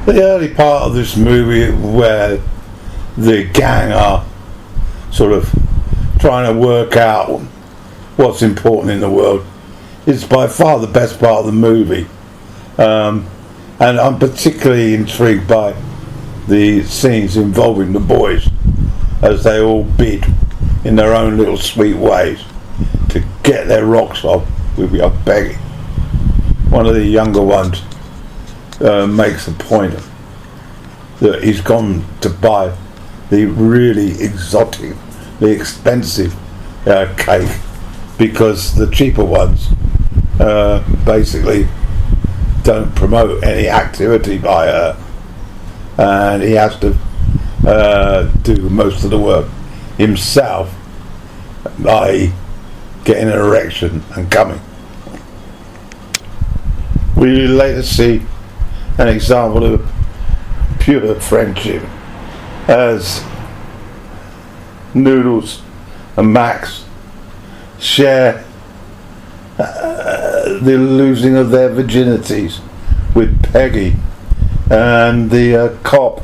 The early part of this movie where the gang are sort of trying to work out what's important in the world is by far the best part of the movie. And I'm particularly intrigued by the scenes involving the boys as they all bid in their own little sweet ways to get their rocks off with your begging. One of the younger ones makes a point that he's gone to buy the really exotic, the expensive cake because the cheaper ones basically don't promote any activity by her, and he has to do most of the work himself, i.e. getting an erection and coming. We later see an example of pure friendship as Noodles and Max share the losing of their virginities with Peggy, and the cop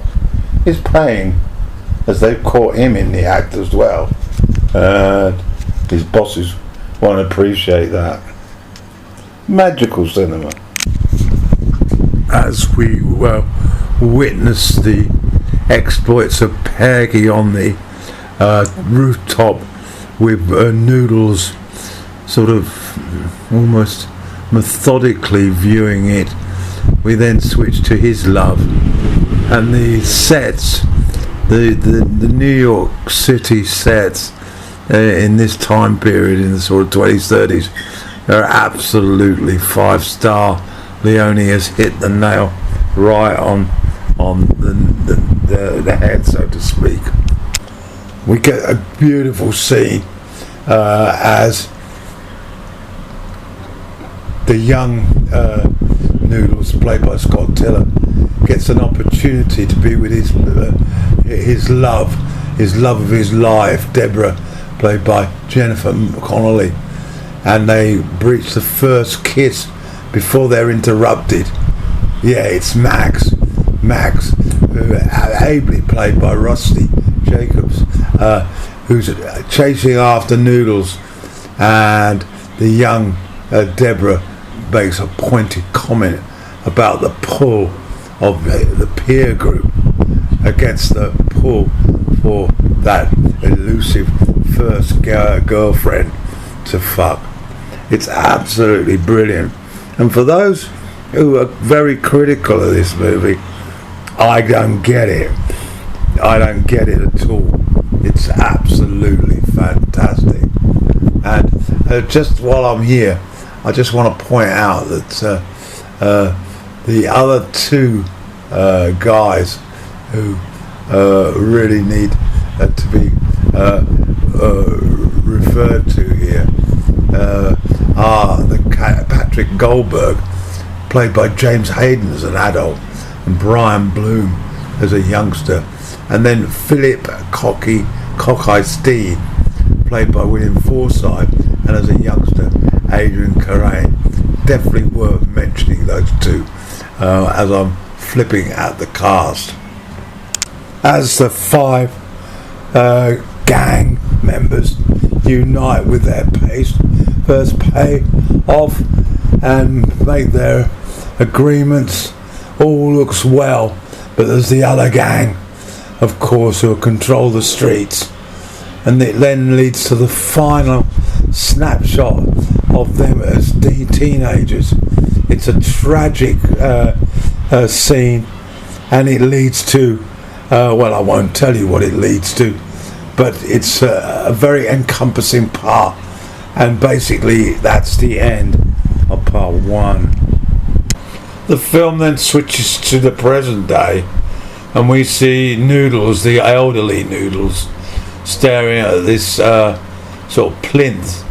is paying as they've caught him in the act as well. His bosses won't appreciate that. Magical cinema. As we witness the exploits of Peggy on the rooftop with Noodles sort of almost methodically viewing it, we then switch to his love, and the sets, the New York City sets in this time period in the sort of 20s, 30s are absolutely 5-star. Leone has hit the nail right on the head, so to speak. We get a beautiful scene as the young Noodles, played by Scott Tiller, gets an opportunity to be with his love of his life, Deborah, played by Jennifer Connelly, and they breach the first kiss before they're interrupted. Yeah, it's Max, ably played by Rusty Jacobs, who's chasing after Noodles, and the young Deborah makes a pointed comment about the pull of the peer group against the pull for that elusive first girlfriend to fuck. It's absolutely brilliant. And for those who are very critical of this movie, I don't get it. I don't get it at all. It's absolutely fantastic. And just while I'm here, I just want to point out that the other two guys who really need to be referred to here are Patrick Goldberg, played by James Hayden as an adult, and Brian Bloom as a youngster, and then Philip Cockeye Steed, played by William Forsythe, and as a youngster Adrian Carane. Definitely worth mentioning those two as I'm flipping at the cast. As the 5 gang members unite with their first pay off and make their agreements, all looks well, but there's the other gang, of course, who control the streets, and it then leads to the final snapshot of them as teenagers. It's a tragic scene, and it leads to well, I won't tell you what it leads to, but it's a very encompassing part, and basically that's the end of part 1. The film then switches to the present day, and we see Noodles, the elderly Noodles, staring at this sort of plinth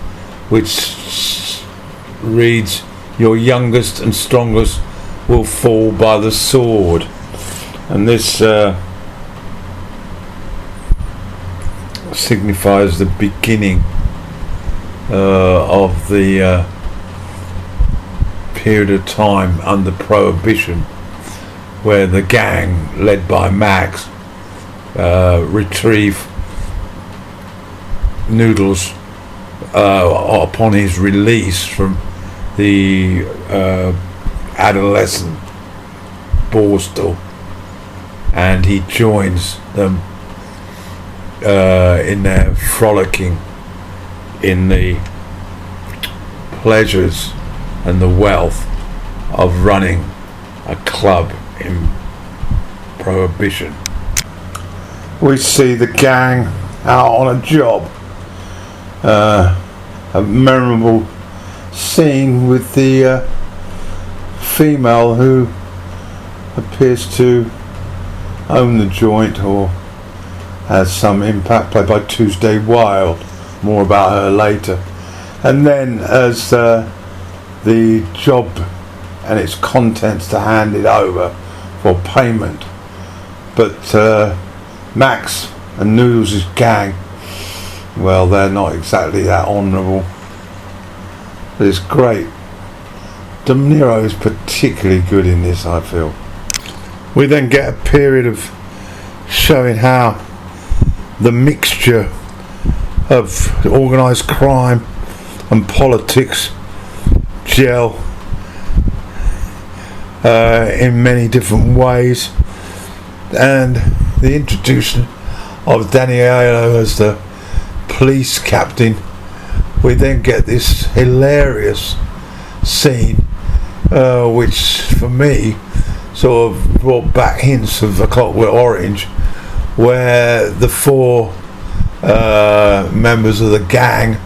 which reads, "Your youngest and strongest will fall by the sword." And this signifies the beginning of the period of time under Prohibition, where the gang, led by Max, retrieve Noodles upon his release from the adolescent borstal, and he joins them in their frolicking in the pleasures and the wealth of running a club in Prohibition. We see the gang out on a job. A memorable scene with the female who appears to own the joint or has some impact, played by Tuesday Wilde. More about her later. And then as the job and its contents to hand it over for payment, but Max and Noodles' gang, well, they're not exactly that honourable, but it's great. Deniro is particularly good in this, I feel. We then get a period of showing how the mixture of organised crime and politics gel in many different ways, and the introduction of Deniro as the police captain. We then get this hilarious scene which for me sort of brought back hints of A Clockwork Orange, where the four members of the gang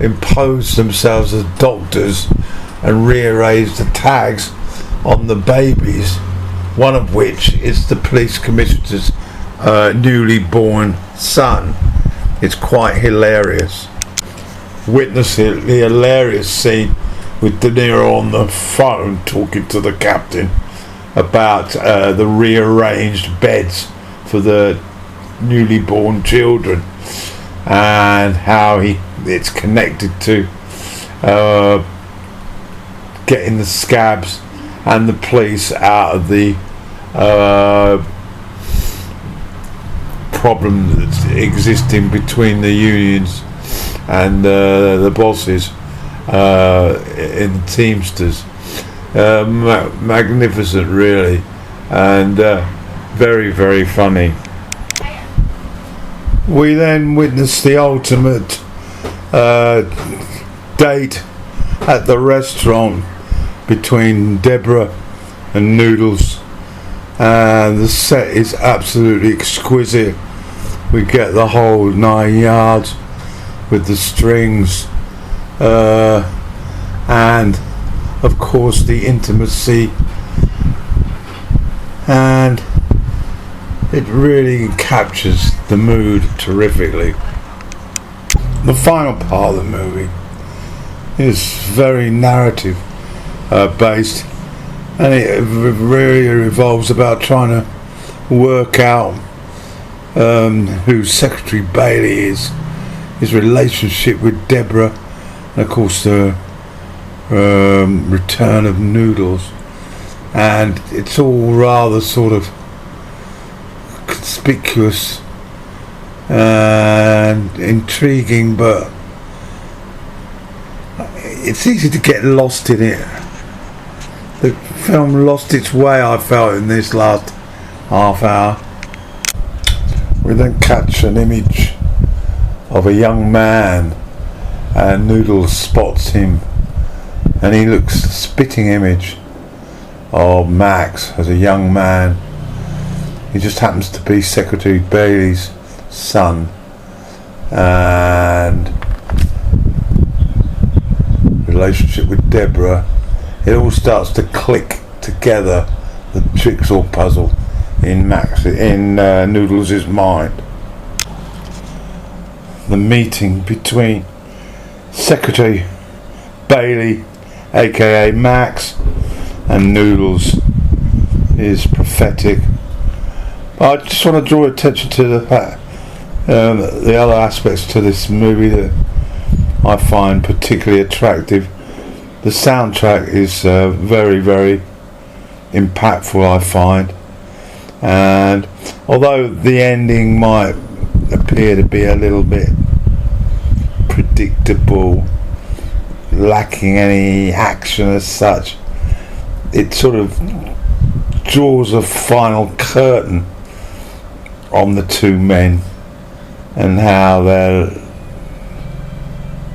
impose themselves as doctors and rearrange the tags on the babies, one of which is the police commissioner's newly born son. It's quite hilarious. Witness the hilarious scene with De Niro on the phone talking to the captain about the rearranged beds for the newly born children, and how it's connected to getting the scabs and the police out of the problem that's existing between the unions and the bosses in the Teamsters. Magnificent, really, and very, very funny. We then witness the ultimate date at the restaurant between Deborah and Noodles, and the set is absolutely exquisite. We get the whole 9 yards with the strings, and of course the intimacy, and it really captures the mood terrifically. The final part of the movie is very narrative based, and it really revolves about trying to work out who Secretary Bailey is, his relationship with Deborah, and of course the return of Noodles, and it's all rather sort of conspicuous and intriguing, but it's easy to get lost in it. The film lost its way, I felt, in this last half hour. We then catch an image of a young man, and Noodles spots him, and he looks a spitting image of Max as a young man. He just happens to be Secretary Bailey's son, and relationship with Deborah. It all starts to click together, the jigsaw puzzle in Noodles' mind. The meeting between Secretary Bailey, aka Max, and Noodles is prophetic. I just want to draw attention to the fact, the other aspects to this movie that I find particularly attractive. The soundtrack is very, very impactful, I find. And although the ending might appear to be a little bit predictable, lacking any action as such, it sort of draws a final curtain on the two men and how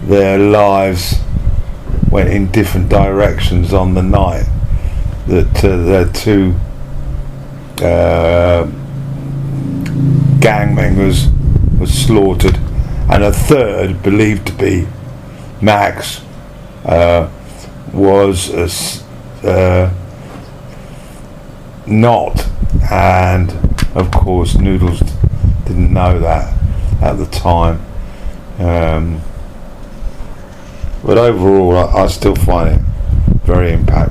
their lives went in different directions on the night that their two gang members was slaughtered, and a third, believed to be Max, was not, and of course Noodles didn't know that at the time, but overall I still find it very impactful.